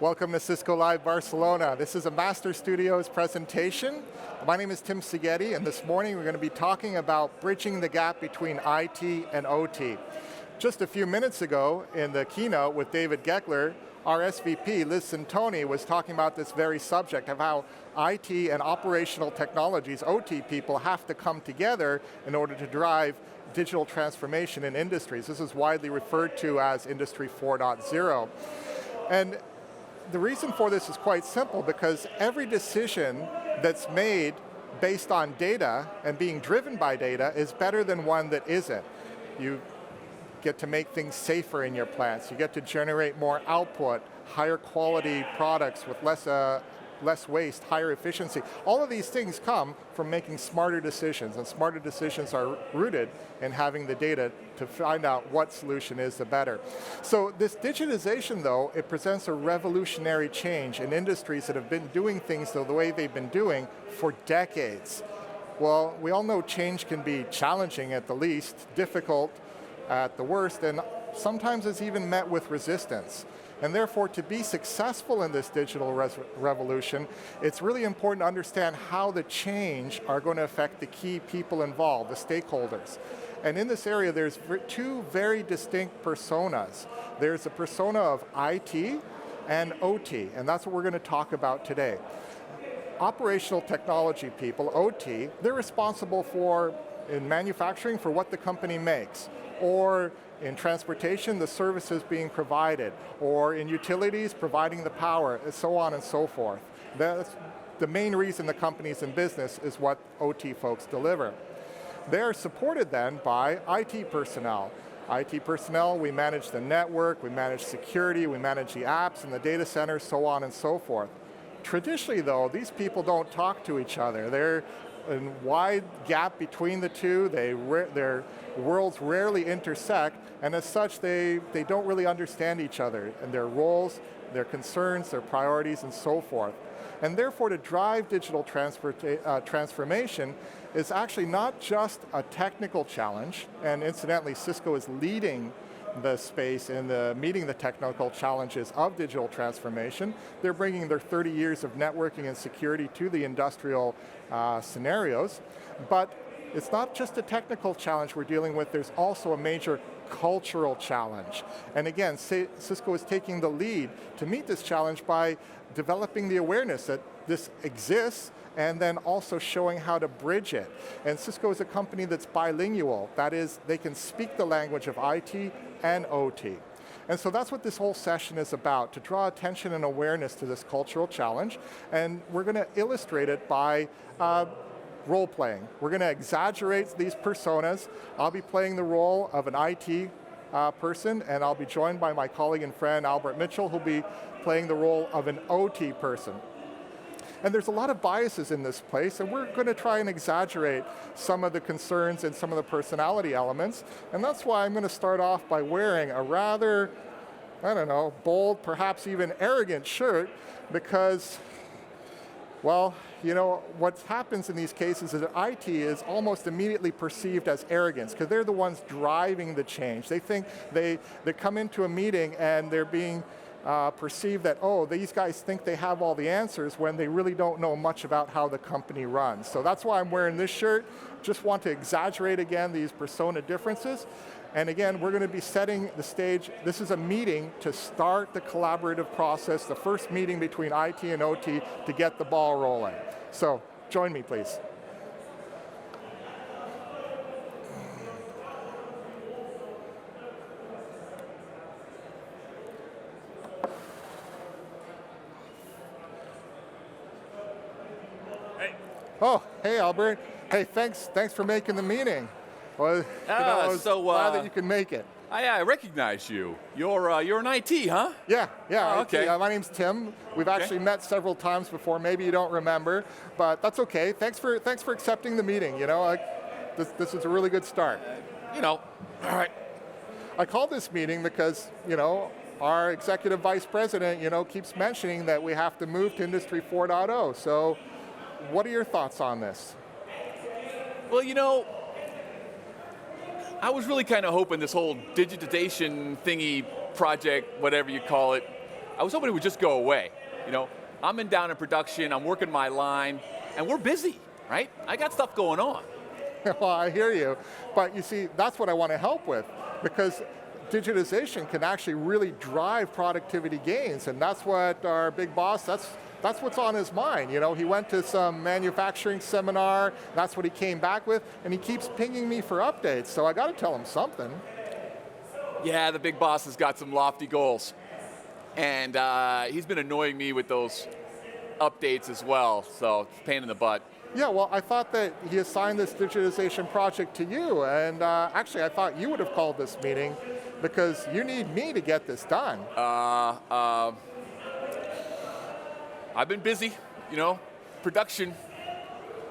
Welcome to Cisco Live Barcelona. This is a Master Studios presentation. My name is Tim Szigeti, and this morning we're going to be talking about bridging the gap between IT and OT. Just a few minutes ago in the keynote with David Geckler, our SVP, Liz Santoni, was talking about this very subject of how IT and operational technologies, OT people, have to come together in order to drive digital transformation in industries. This is widely referred to as Industry 4.0. And the reason for this is quite simple, because every decision that's made based on data and being driven by data is better than one that isn't. You get to make things safer in your plants. You get to generate more output, higher quality products with less waste, higher efficiency. All of these things come from making smarter decisions, and smarter decisions are rooted in having the data to find out what solution is the better. So this digitization, though, it presents a revolutionary change in industries that have been doing things the way they've been doing for decades. Well, we all know change can be challenging at the least, difficult at the worst, and sometimes it's even met with resistance. And therefore, to be successful in this digital revolution, it's really important to understand how the change are going to affect the key people involved, the stakeholders. And in this area, there's two very distinct personas. There's a persona of IT and OT, and that's what we're going to talk about today. Operational technology people, OT, they're responsible for, in manufacturing, for what the company makes, or in transportation, the services being provided, or in utilities, providing the power, and so on and so forth. That's the main reason the company's in business is what OT folks deliver. They're supported then by IT personnel. IT personnel, we manage the network, we manage security, we manage the apps and the data centers, so on and so forth. Traditionally though, these people don't talk to each other. They're a wide gap between the two. Their worlds rarely intersect, and as such, they don't really understand each other and their roles, their concerns, their priorities, and so forth. And therefore, to drive digital transformation is actually not just a technical challenge, and incidentally, Cisco is leading the space in meeting the technical challenges of digital transformation. They're bringing their 30 years of networking and security to the industrial scenarios, but it's not just a technical challenge we're dealing with, there's also a major cultural challenge. And again, Cisco is taking the lead to meet this challenge by developing the awareness that this exists and then also showing how to bridge it. And Cisco is a company that's bilingual. That is, they can speak the language of IT and OT. And so that's what this whole session is about, to draw attention and awareness to this cultural challenge. And we're going to illustrate it by role playing. We're going to exaggerate these personas. I'll be playing the role of an IT person, and I'll be joined by my colleague and friend Albert Mitchell, who'll be playing the role of an OT person. And there's a lot of biases in this place, and we're going to try and exaggerate some of the concerns and some of the personality elements. And that's why I'm going to start off by wearing a rather, I don't know, bold, perhaps even arrogant shirt, because, well, you know, what happens in these cases is that IT is almost immediately perceived as arrogance, because they're the ones driving the change. They think they come into a meeting and they're being perceive that, oh, these guys think they have all the answers when they really don't know much about how the company runs. So that's why I'm wearing this shirt. Just want to exaggerate again these persona differences. And again, we're going to be setting the stage. This is a meeting to start the collaborative process, the first meeting between IT and OT to get the ball rolling. So join me, please. Oh, hey Albert. Hey, thanks for making the meeting. Well, I was glad that you can make it. I recognize you. You're an IT, huh? Yeah, Oh, okay. IT. My name's Tim. We've actually met several times before. Maybe you don't remember, but that's okay. Thanks for accepting the meeting. You know, this is a really good start. All right. I called this meeting because, you know, our executive vice president, you know, keeps mentioning that we have to move to Industry 4.0. So, what are your thoughts on this? Well, you know, I was really kind of hoping this whole digitization thingy project, whatever you call it, I was hoping it would just go away. You know, I'm down in production, I'm working my line, and we're busy, right? I got stuff going on. Well, I hear you, but you see, that's what I want to help with, because digitization can actually really drive productivity gains, and that's what our big boss, that's what's on his mind. You know, he went to some manufacturing seminar, that's what he came back with, and he keeps pinging me for updates, so I got to tell him something. Yeah, the big boss has got some lofty goals, and he's been annoying me with those updates as well, so it's a pain in the butt. Yeah, well, I thought that he assigned this digitization project to you, and actually I thought you would have called this meeting because you need me to get this done. I've been busy, you know, production,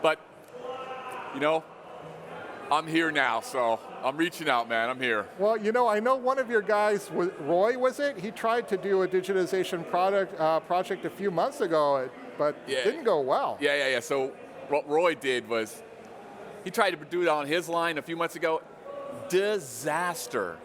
but, you know, I'm here now, so I'm reaching out, man, I'm here. Well, you know, I know one of your guys, Roy, was it? He tried to do a digitization project a few months ago, but it didn't go well. Yeah. So what Roy did was, he tried to do it on his line a few months ago. Disaster.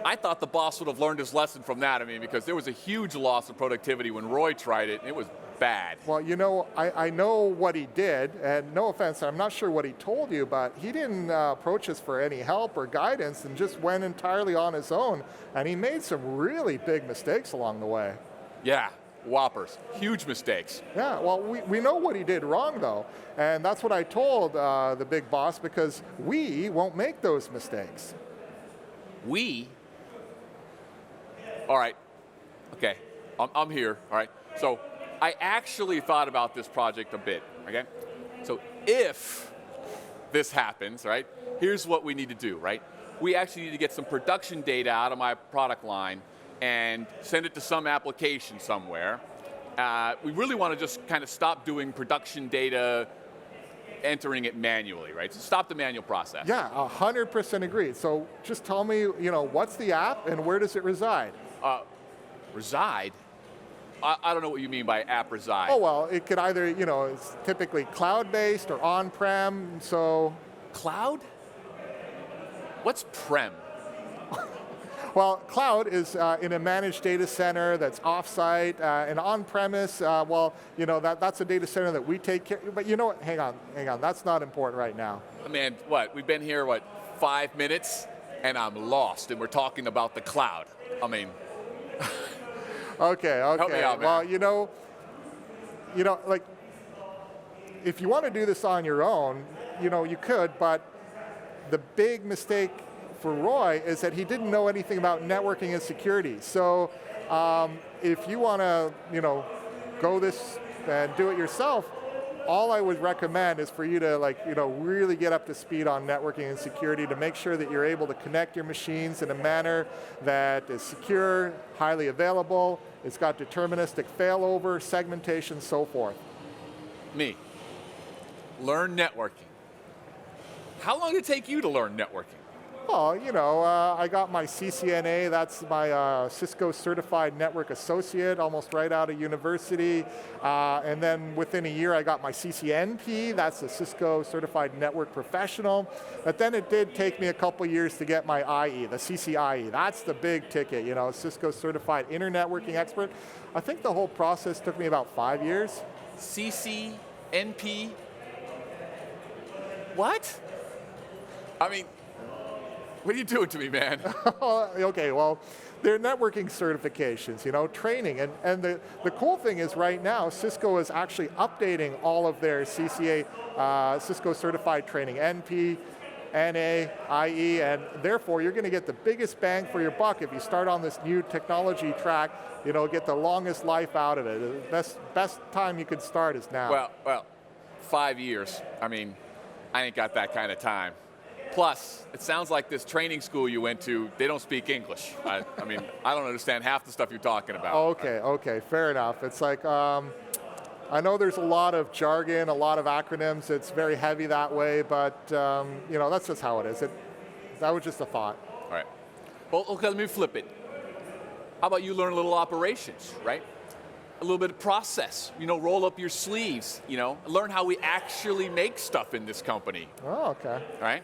I thought the boss would have learned his lesson from that, because there was a huge loss of productivity when Roy tried it, and it was bad. Well, you know, I know what he did, and no offense, I'm not sure what he told you, but he didn't approach us for any help or guidance and just went entirely on his own, and he made some really big mistakes along the way. Yeah, whoppers, huge mistakes. Yeah, well, we know what he did wrong, though, and that's what I told the big boss, because we won't make those mistakes. We? All right, okay, I'm here, all right? So I actually thought about this project a bit, okay? So if this happens, right, here's what we need to do, right? We actually need to get some production data out of my product line and send it to some application somewhere. We really want to just kind of stop doing production data, entering it manually, right? So stop the manual process. Yeah, 100% agreed. So just tell me, you know, what's the app and where does it reside? Reside? I don't know what you mean by app reside. Oh, well, it could either, you know, it's typically cloud-based or on-prem, so... Cloud? What's prem? Well, cloud is in a managed data center that's off-site, and on-premise, well, you know, that's a data center that we take care of. But you know what, hang on, that's not important right now. Man, what, we've been here, 5 minutes, and I'm lost, and we're talking about the cloud. Okay. Help me out, man. Well, you know, like, if you want to do this on your own, you know, you could, but the big mistake for Roy is that he didn't know anything about networking and security. So if you want to, you know, go this and do it yourself, all I would recommend is for you to, like, you know, really get up to speed on networking and security to make sure that you're able to connect your machines in a manner that is secure, highly available, it's got deterministic failover, segmentation, so forth. Me. Learn networking. How long did it take you to learn networking? Well, you know, I got my CCNA, that's my Cisco Certified Network Associate, almost right out of university. And then within a year, I got my CCNP, that's the Cisco Certified Network Professional. But then it did take me a couple years to get my IE, the CCIE. That's the big ticket, you know, Cisco Certified Internetworking Expert. I think the whole process took me about 5 years. CCNP? What? What are you doing to me, man? Okay, well, they're networking certifications, you know, training. And the cool thing is right now, Cisco is actually updating all of their CCA, Cisco certified training, NP, NA, IE, and therefore you're going to get the biggest bang for your buck if you start on this new technology track, you know, get the longest life out of it. The best time you could start is now. Well, 5 years. I ain't got that kind of time. Plus, it sounds like this training school you went to, they don't speak English. I don't understand half the stuff you're talking about. Okay, fair enough. It's like, I know there's a lot of jargon, a lot of acronyms. It's very heavy that way, but you know, that's just how it is. That was just a thought. All right. Well, okay, let me flip it. How about you learn a little operations, right? A little bit of process, you know, roll up your sleeves, you know, learn how we actually make stuff in this company. Oh, okay. All right?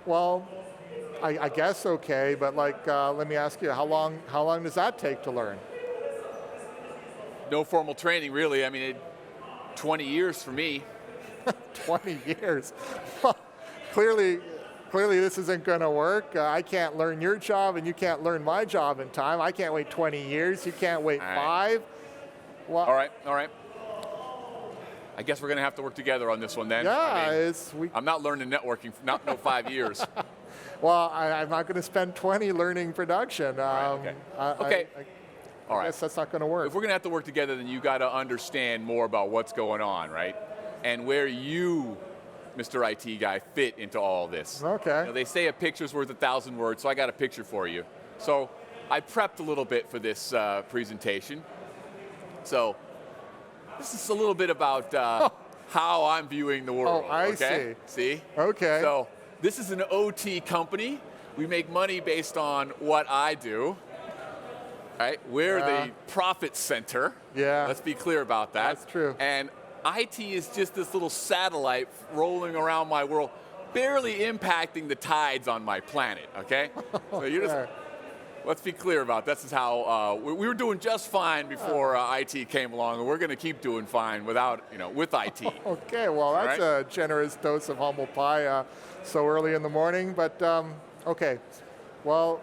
Well, I guess okay, but like, let me ask you, how long does that take to learn? no formal training, really. I mean, 20 years for me. 20 years. Clearly this isn't going to work. I can't learn your job, and you can't learn my job in time. I can't wait 20 years. You can't wait 5. Well, all right. I guess we're going to have to work together on this one then. Yeah, I'm not learning networking for no 5 years. Well, I'm not going to spend 20 learning production. Okay. I guess that's not going to work. If we're going to have to work together, then you got to understand more about what's going on, right? And where you, Mr. IT guy, fit into all this. Okay. They say a picture's worth 1,000 words, so I got a picture for you. So I prepped a little bit for this presentation. So this is a little bit about how I'm viewing the world. Oh, I see. See? Okay. So this is an OT company. We make money based on what I do. Right? We're the profit center. Yeah. Let's be clear about that. That's true. And IT is just this little satellite rolling around my world, barely impacting the tides on my planet, okay? So you just, let's be clear about this. Is how we were doing just fine before IT came along, and we're going to keep doing fine without, with IT. Okay, well, that's a generous dose of humble pie so early in the morning. But okay, well,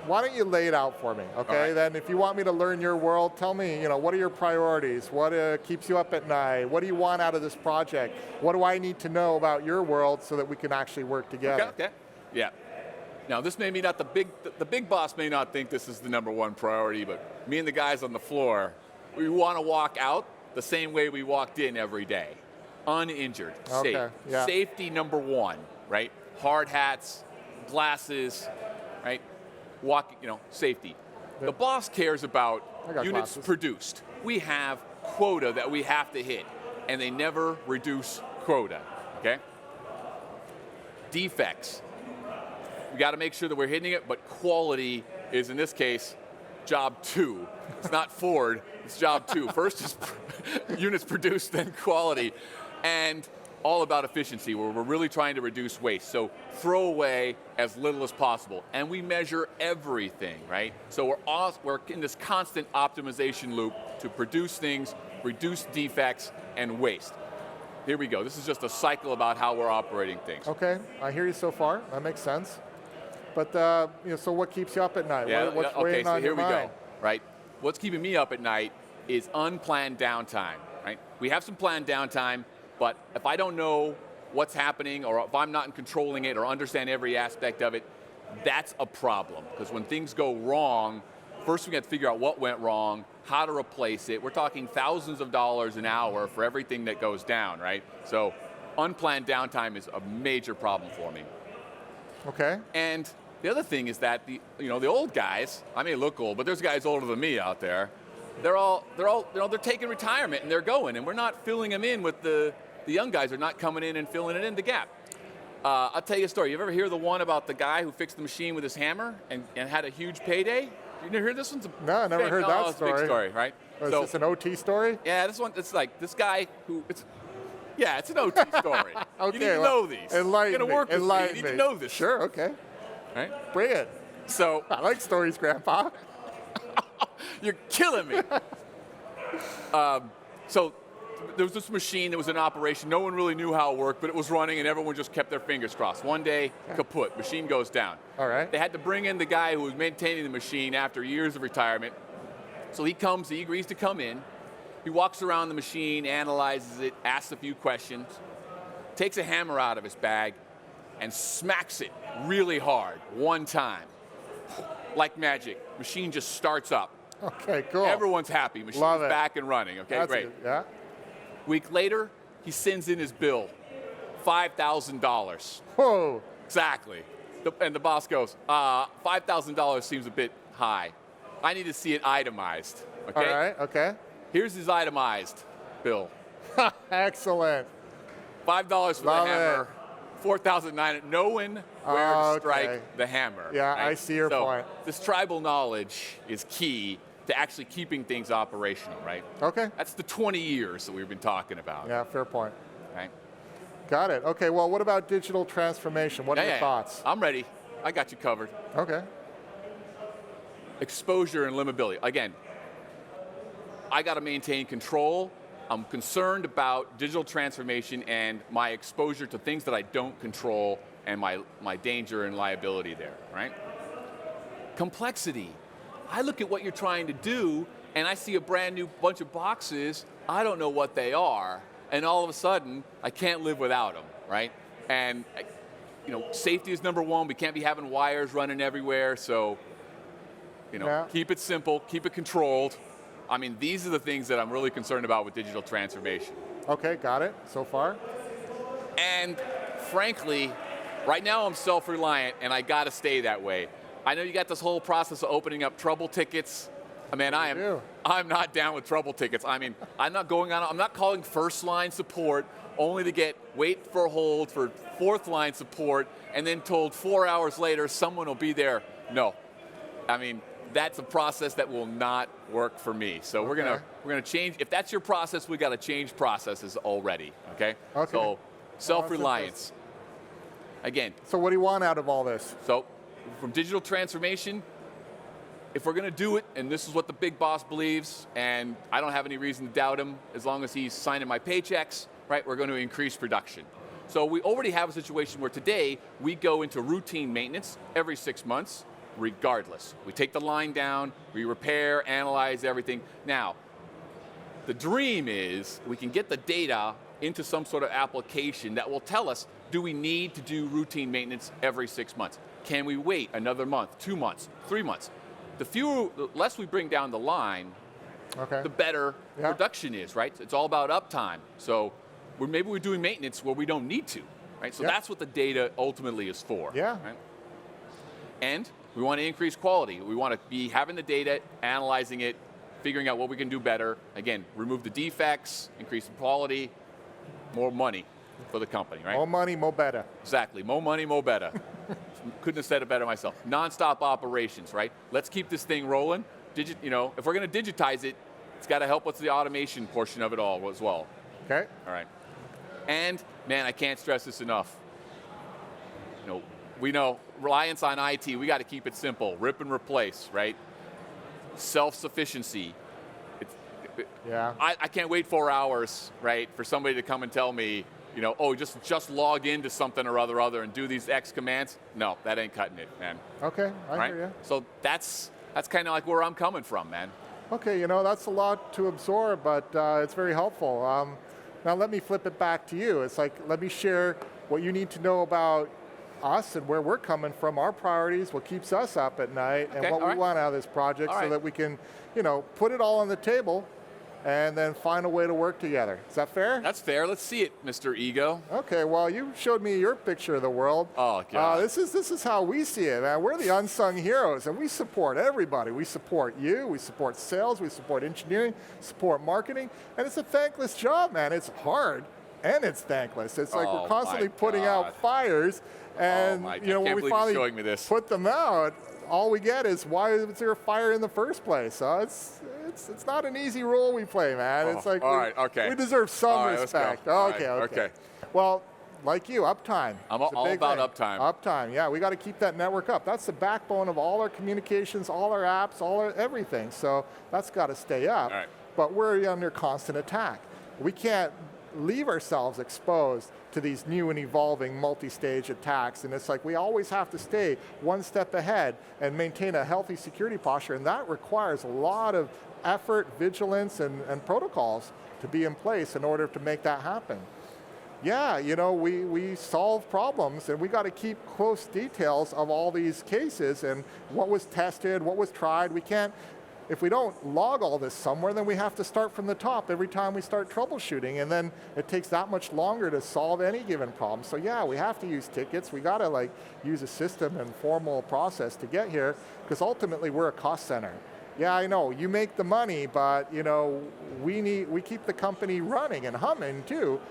why don't you lay it out for me, okay? Then if you want me to learn your world, tell me, what are your priorities? What keeps you up at night? What do you want out of this project? What do I need to know about your world so that we can actually work together? Okay. Yeah. Now, this may be not the big boss may not think this is the #1 priority, but me and the guys on the floor, we want to walk out the same way we walked in every day. Uninjured, safe. Yeah. Safety #1, right? Hard hats, glasses, right? Safety. The boss cares about units produced. We have quota that we have to hit, and they never reduce quota, okay? Defects. We got to make sure that we're hitting it, but quality is, in this case, job 2. It's not Ford, it's job 2. First is units produced, then quality. And all about efficiency, where we're really trying to reduce waste. So throw away as little as possible. And we measure everything, right? So we're in this constant optimization loop to produce things, reduce defects, and waste. Here we go. This is just a cycle about how we're operating things. Okay, I hear you so far. That makes sense. But so what keeps you up at night? Yeah, What's weighing on your mind? Here we go, right? What's keeping me up at night is unplanned downtime, right? We have some planned downtime, but if I don't know what's happening, or if I'm not controlling it or understand every aspect of it, that's a problem. Because when things go wrong, first we got to figure out what went wrong, how to replace it. We're talking thousands of dollars an hour for everything that goes down, right? So unplanned downtime is a major problem for me. Okay. And the other thing is that the old guys, I may look old, but there's guys older than me out there. They're taking retirement and they're going, and we're not filling them in with the young guys are not coming in and filling it in the gap. I'll tell you a story. You ever hear the one about the guy who fixed the machine with his hammer and had a huge payday? You never hear this one? No, I never heard that story. It's a big story, right? Is this an OT story? Yeah, this one, it's like this guy who, it's an OT story. Okay, you need to know these. Enlighten You're going to work with me. You need to know this. Sure, okay. Right? Bring it. So I like stories, Grandpa. You're killing me. So there was this machine that was in operation. No one really knew how it worked, but it was running, and everyone just kept their fingers crossed. One day, kaput. Machine goes down. All right. They had to bring in the guy who was maintaining the machine after years of retirement. So he agrees to come in. He walks around the machine, analyzes it, asks a few questions, takes a hammer out of his bag, and smacks it really hard one time. Like magic. Machine just starts up. Okay, cool. Everyone's happy. Machine's back and running. Okay, That's great. Good. Yeah. Week later, he sends in his bill, $5,000. Whoa. Exactly. And the boss goes, $5,000 seems a bit high. I need to see it itemized. Okay. All right. Okay. Here's his itemized bill. Excellent. $5 for Love the hammer. $4,900. Knowing where to strike the hammer. Yeah, right? I see your point. This tribal knowledge is key to actually keeping things operational, right? Okay. That's the 20 years that we've been talking about. Yeah, fair point. Right? Got it. Okay, well, what about digital transformation? What are your thoughts? I'm ready. I got you covered. Okay. Exposure and limitability. Again, I got to maintain control. I'm concerned about digital transformation and my exposure to things that I don't control and my danger and liability there, right? Complexity. I look at what you're trying to do and I see a brand new bunch of boxes, I don't know what they are, and all of a sudden, I can't live without them, right? And safety is number one. We can't be having wires running everywhere, so keep it simple, keep it controlled. I mean, these are the things that I'm really concerned about with digital transformation. Okay, got it, so far. And frankly, right now I'm self-reliant and I gotta stay that way. I know you got this whole process of opening up trouble tickets. I mean, I'm not down with trouble tickets. I mean, I'm not calling first line support only to wait for a hold for fourth line support and then told 4 hours later someone will be there. No, I mean, that's a process that will not work for me. So we're gonna change. If that's your process, we got to change processes already. Okay. So self-reliance. Again. So what do you want out of all this? So from digital transformation, if we're going to do it, and this is what the big boss believes, and I don't have any reason to doubt him, as long as he's signing my paychecks, right? We're going to increase production. So we already have a situation where today we go into routine maintenance every 6 months. Regardless. We take the line down, we repair, analyze everything. Now, the dream is we can get the data into some sort of application that will tell us, do we need to do routine maintenance every 6 months? Can we wait another month, 2 months, 3 months? The less we bring down the line, the better production is, right? It's all about uptime. So maybe we're doing maintenance where we don't need to, right? So that's what the data ultimately is for. Yeah. Right? And we want to increase quality. We want to be having the data, analyzing it, figuring out what we can do better. Again, remove the defects, increase the quality, more money for the company, right? More money, more better. Exactly, more money, more better. Couldn't have said it better myself. Non-stop operations, right? Let's keep this thing rolling. If we're going to digitize it, it's got to help with the automation portion of it all as well. Okay. All right. And, man, I can't stress this enough. We know reliance on IT, we got to keep it simple. Rip and replace, right? Self-sufficiency. I can't wait 4 hours, right, for somebody to come and tell me, just log into something or other and do these X commands. No, that ain't cutting it, man. Okay, I hear you. So that's kind of like where I'm coming from, man. Okay, that's a lot to absorb, but it's very helpful. Now let me flip it back to you. It's like, let me share what you need to know about us and where we're coming from, our priorities, what keeps us up at night, and what we want out of this project so that we can, put it all on the table and then find a way to work together. Is that fair? That's fair. Let's see it, Mr. Ego. Okay, well, you showed me your picture of the world. Oh, God. This is how we see it, man. We're the unsung heroes, and we support everybody. We support you, we support sales, we support engineering, support marketing, and it's a thankless job, man. It's hard, and it's thankless. It's like we're constantly putting out fires, and when we finally put them out, all we get is, why is there a fire in the first place? It's not an easy role we play, man. It's like we deserve some respect. Okay. Well, like you, uptime. I'm all about uptime. Uptime, yeah. We got to keep that network up. That's the backbone of all our communications, all our apps, everything. So that's got to stay up. All right. But we're under constant attack. We can't leave ourselves exposed to these new and evolving multi-stage attacks. And it's like we always have to stay one step ahead and maintain a healthy security posture. And that requires a lot of effort, vigilance, and protocols to be in place in order to make that happen. Yeah, we solve problems, and we got to keep close details of all these cases and what was tested, what was tried. We can't, if we don't log all this somewhere, then we have to start from the top every time we start troubleshooting, and then it takes that much longer to solve any given problem. So yeah, we have to use tickets. We got to use a system and formal process to get here, because ultimately we're a cost center. Yeah, I know, you make the money, but we keep the company running and humming too,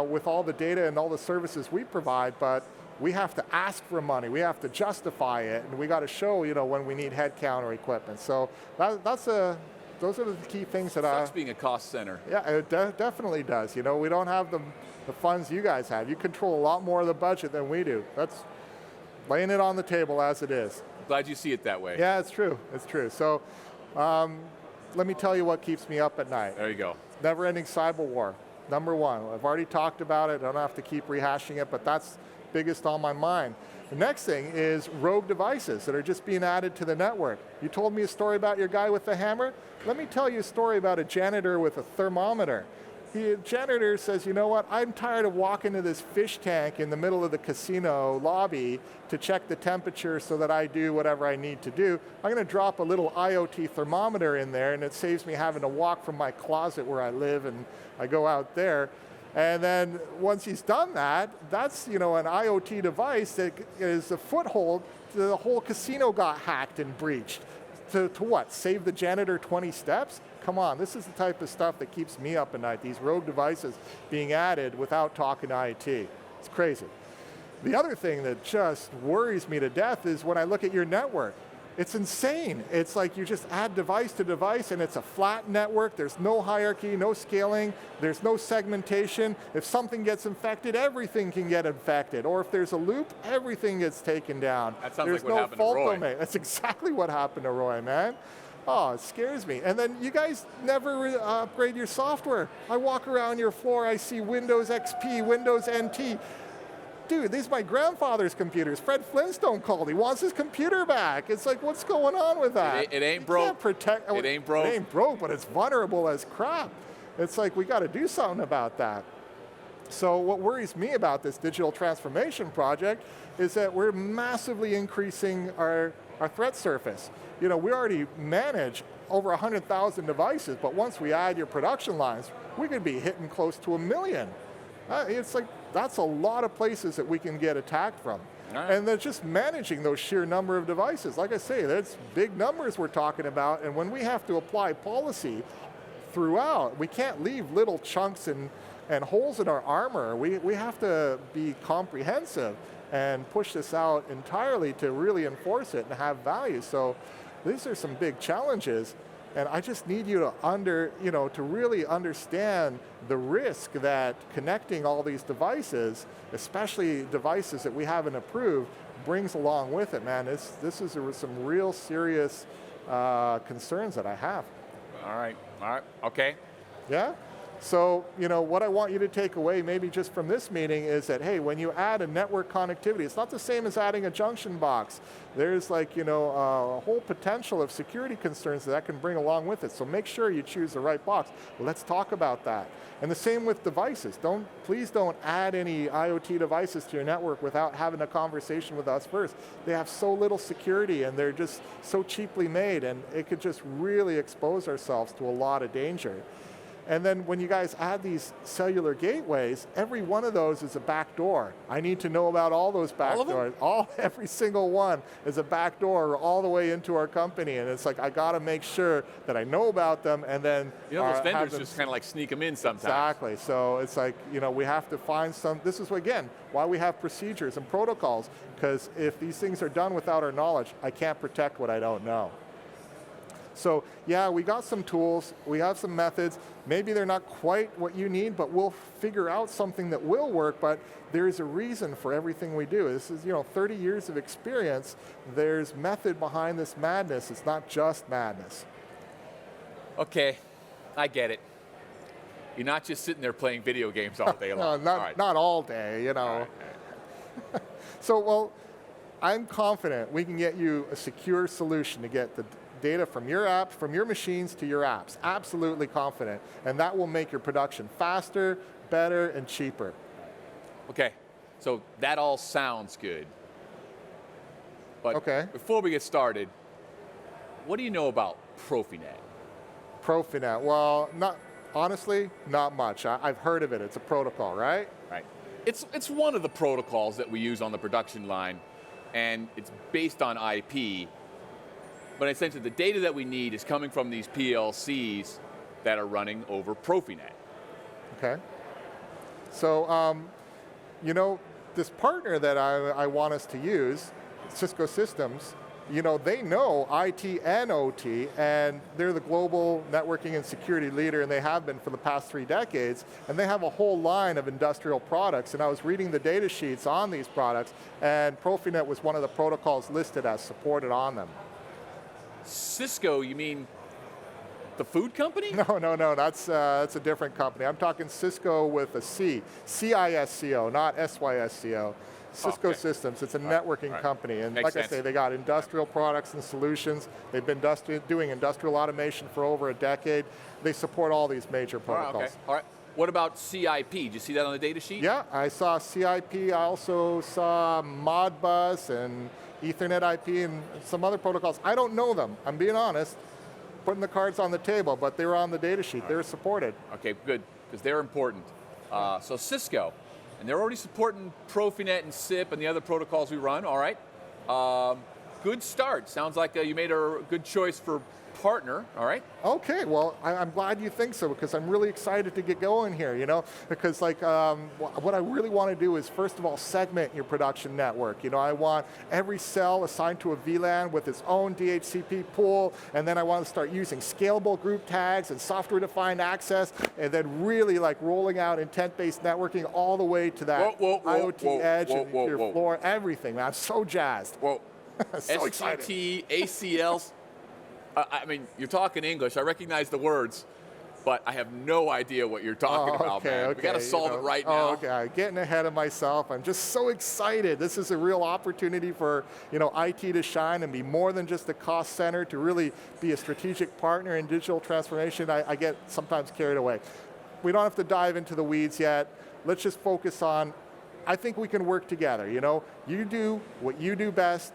with all the data and all the services we provide, but we have to ask for money, we have to justify it, and we got to show, when we need headcount or equipment. So those are the key things that sucks being a cost center. Yeah, it definitely does. We don't have the funds you guys have. You control a lot more of the budget than we do. That's laying it on the table as it is. Glad you see it that way. Yeah, it's true. It's true. So let me tell you what keeps me up at night. There you go. Never-ending cyber war, number one. I've already talked about it, I don't have to keep rehashing it, but that's biggest on my mind. The next thing is rogue devices that are just being added to the network. You told me a story about your guy with the hammer. Let me tell you a story about a janitor with a thermometer. The janitor says, you know what, I'm tired of walking to this fish tank in the middle of the casino lobby to check the temperature so that I do whatever I need to do. I'm going to drop a little IoT thermometer in there, and it saves me having to walk from my closet where I live, and I go out there. And then once he's done that, that's an IoT device that is a foothold to the whole casino got hacked and breached. To what, save the janitor 20 steps? Come on, this is the type of stuff that keeps me up at night, these rogue devices being added without talking to IT. It's crazy. The other thing that just worries me to death is when I look at your network. It's insane. It's like you just add device to device and it's a flat network. There's no hierarchy, no scaling, there's no segmentation. If something gets infected, everything can get infected. Or if there's a loop, everything gets taken down. That sounds there's like what no happened to fault Roy. domain. That's exactly what happened to Roy, man. Oh, it scares me. And then you guys never upgrade your software. I walk around your floor, I see Windows XP, Windows NT. Dude, these are my grandfather's computers. Fred Flintstone called. He wants his computer back. It's like, what's going on with that? It ain't broke. Can't protect. It ain't broke. It ain't broke, but it's vulnerable as crap. It's like, we got to do something about that. So what worries me about this digital transformation project is that we're massively increasing our threat surface. We already manage over 100,000 devices, but once we add your production lines, we could be hitting close to 1 million. It's like, that's a lot of places that we can get attacked from. Right. And they're just managing those sheer number of devices. Like I say, that's big numbers we're talking about, and when we have to apply policy throughout, we can't leave little chunks and holes in our armor. We have to be comprehensive and push this out entirely to really enforce it and have value. So these are some big challenges. And I just need you to to really understand the risk that connecting all these devices, especially devices that we haven't approved, brings along with it, man. This is some real serious concerns that I have. All right, okay. Yeah? So, what I want you to take away maybe just from this meeting is that, hey, when you add a network connectivity, it's not the same as adding a junction box. There's a whole potential of security concerns that can bring along with it. So make sure you choose the right box. Well, let's talk about that. And the same with devices. Please don't add any IoT devices to your network without having a conversation with us first. They have so little security and they're just so cheaply made, and it could just really expose ourselves to a lot of danger. And then when you guys add these cellular gateways, every one of those is a back door. I need to know about all those back doors. Every single one is a back door all the way into our company. And it's like, I got to make sure that I know about them, and then those vendors just kind of like sneak them in sometimes. Exactly. So it's like, we have to find some. This is, again, why we have procedures and protocols, because if these things are done without our knowledge, I can't protect what I don't know. So yeah, we got some tools, we have some methods. Maybe they're not quite what you need, but we'll figure out something that will work, but there is a reason for everything we do. This is 30 years of experience. There's method behind this madness. It's not just madness. Okay, I get it. You're not just sitting there playing video games all day long. No, not all day, All right. So, well, I'm confident we can get you a secure solution to get the data from your app, from your machines to your apps. Absolutely confident. And that will make your production faster, better, and cheaper. Okay, so that all sounds good. But before we get started, what do you know about Prophy Net? Prophy Net, well, honestly, not much. I've heard of it. It's a protocol, right? Right. It's one of the protocols that we use on the production line, and it's based on IP. But essentially, the data that we need is coming from these PLCs that are running over Prophy Net. Okay. So, this partner that I want us to use, Cisco Systems, they know IT and OT, and they're the global networking and security leader, and they have been for the past 3 decades, and they have a whole line of industrial products, and I was reading the data sheets on these products, and Prophy Net was one of the protocols listed as supported on them. Cisco, you mean The food company? No, that's a different company. I'm talking Cisco with a C, CISCO, not SYSCO. Cisco Okay. Systems, it's a networking company, and Makes like sense. I say, they got industrial products and solutions. They've been doing industrial automation for over a decade. They support all these major protocols. Okay. All right. What about CIP? Did you see that on the data sheet? Yeah, I saw CIP, I also saw Modbus and Ethernet IP and some other protocols. I don't know them, I'm being honest, putting the cards on the table, but they were on the data sheet, they were supported. Okay, good, because they're important. So Cisco, and they're already supporting Prophy Net and SIP and the other protocols we run, all right. Good start, sounds like you made a good choice for partner, all right? Okay, well, I'm glad you think so, because I'm really excited to get going here, you know, because like what I really want to do is first of all segment your production network. You know, I want every cell assigned to a VLAN with its own DHCP pool, and then I want to start using scalable group tags and software-defined access, and then really like rolling out intent-based networking all the way to that IoT edge and your floor, everything. Man, I'm so jazzed. Whoa. So excited. SGT, ACLs. I mean, you're talking English. I recognize the words, but I have no idea what you're talking about, man. We got to solve it right now. Okay, getting ahead of myself. I'm just so excited. This is a real opportunity for IT to shine and be more than just a cost center, to really be a strategic partner in digital transformation. I get sometimes carried away. We don't have to dive into the weeds yet. Let's just focus on, I think we can work together. You know, you do what you do best.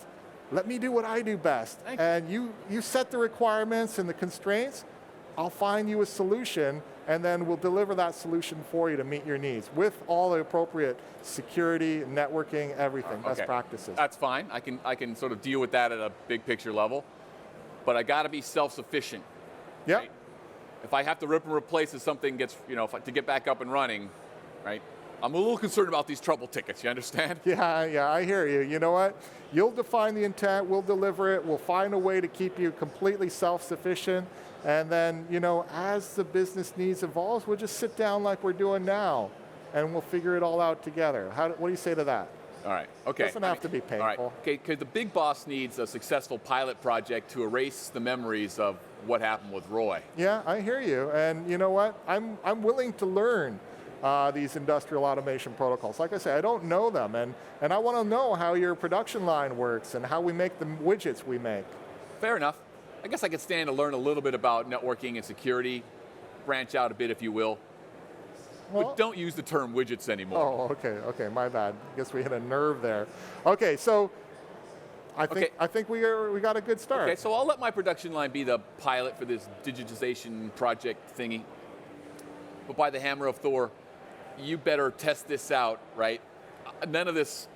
Let me do what I do best. And you set the requirements and the constraints. I'll find you a solution, and then we'll deliver that solution for you to meet your needs with all the appropriate security, networking, everything, best practices. That's fine. I can sort of deal with that at a big picture level, but I got to be self-sufficient. Yeah. Right? If I have to rip and replace if something gets, to get back up and running, right? I'm a little concerned about these trouble tickets, you understand? Yeah, I hear you. You know what? You'll define the intent, we'll deliver it, we'll find a way to keep you completely self-sufficient, and then, as the business needs evolves, we'll just sit down like we're doing now, and we'll figure it all out together. What do you say to that? All right, okay. It doesn't have to be painful. All right, okay, because the big boss needs a successful pilot project to erase the memories of what happened with Roy. Yeah, I hear you, and you know what? I'm willing to learn these industrial automation protocols. Like I say, I don't know them, and I want to know how your production line works and how we make the widgets we make. Fair enough. I guess I could stand to learn a little bit about networking and security, branch out a bit if you will, but don't use the term widgets anymore. Oh, okay, my bad. I guess we hit a nerve there. Okay, so I think we got a good start. Okay, so I'll let my production line be the pilot for this digitization project thingy, but by the hammer of Thor, you better test this out, right? None of this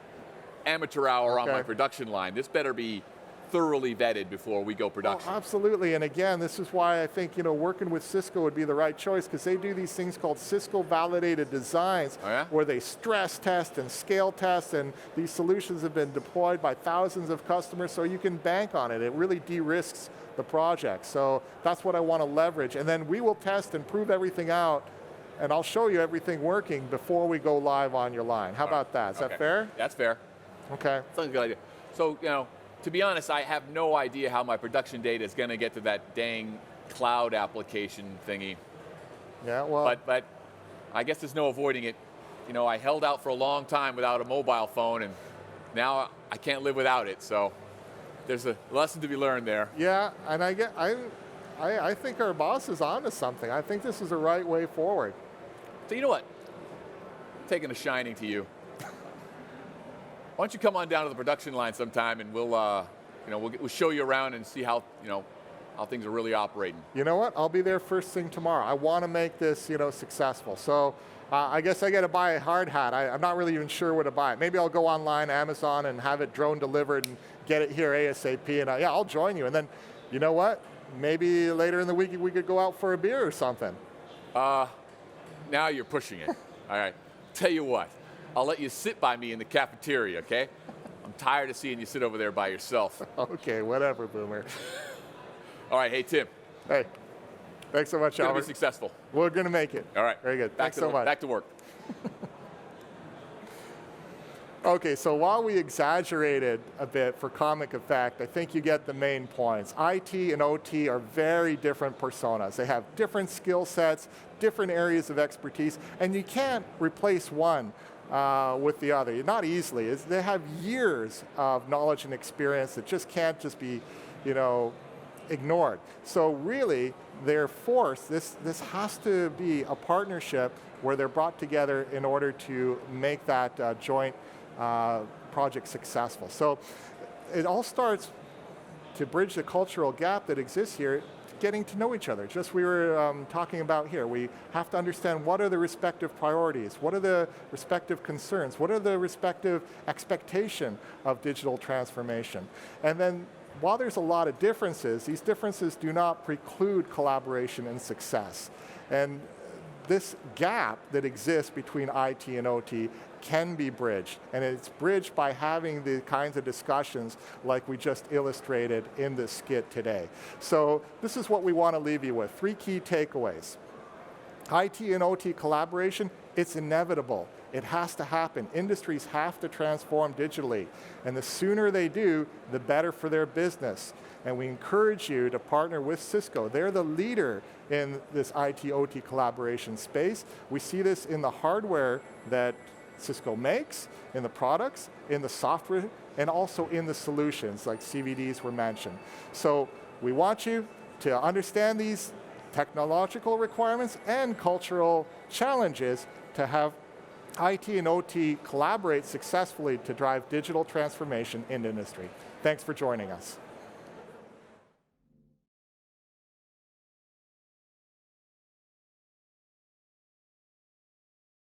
amateur hour on my production line. This better be thoroughly vetted before we go production. Oh, absolutely, and again, this is why I think working with Cisco would be the right choice, because they do these things called Cisco validated designs, where they stress test and scale test, and these solutions have been deployed by thousands of customers, so you can bank on it. It really de-risks the project. So that's what I want to leverage, and then we will test and prove everything out, and I'll show you everything working before we go live on your line. How about that? Is that fair? That's fair. Okay. That's a good idea. So, to be honest, I have no idea how my production data is going to get to that dang cloud application thingy. Yeah, well. But I guess there's no avoiding it. I held out for a long time without a mobile phone, and now I can't live without it. So there's a lesson to be learned there. Yeah, and I think our boss is onto something. I think this is the right way forward. So you know what? Taking a shining to you. Why don't you come on down to the production line sometime, and we'll show you around and see how how things are really operating. You know what? I'll be there first thing tomorrow. I want to make this successful. So I guess I got to buy a hard hat. I'm not really even sure where to buy it. Maybe I'll go online, Amazon, and have it drone delivered and get it here ASAP. And I'll join you. And then, you know what? Maybe later in the week we could go out for a beer or something. Now you're pushing it. All right. Tell you what. I'll let you sit by me in the cafeteria, okay? I'm tired of seeing you sit over there by yourself. Okay, whatever, Boomer. All right, hey, Tim. Hey, thanks so much, Albert. We're going to be successful. We're going to make it. All right. Very good. Thanks so much. Back to work. Okay, so while we exaggerated a bit for comic effect, I think you get the main points. IT and OT are very different personas. They have different skill sets, different areas of expertise, and you can't replace one with the other. Not easily. They have years of knowledge and experience that just can't just be, ignored. So really, they're forced. This has to be a partnership where they're brought together in order to make that joint project successful. So it all starts to bridge the cultural gap that exists here, getting to know each other. Just we were talking about here, we have to understand what are the respective priorities, what are the respective concerns, what are the respective expectation of digital transformation. And then while there's a lot of differences, these differences do not preclude collaboration and success. And this gap that exists between IT and OT can be bridged, and it's bridged by having the kinds of discussions like we just illustrated in this skit today. So this is what we want to leave you with, 3 key takeaways. IT and OT collaboration, it's inevitable. It has to happen. Industries have to transform digitally, and the sooner they do, the better for their business. And we encourage you to partner with Cisco. They're the leader in this IT-OT collaboration space. We see this in the hardware that Cisco makes, in the products, in the software, and also in the solutions, like CVDs were mentioned. So we want you to understand these technological requirements and cultural challenges to have IT and OT collaborate successfully to drive digital transformation in industry. Thanks for joining us.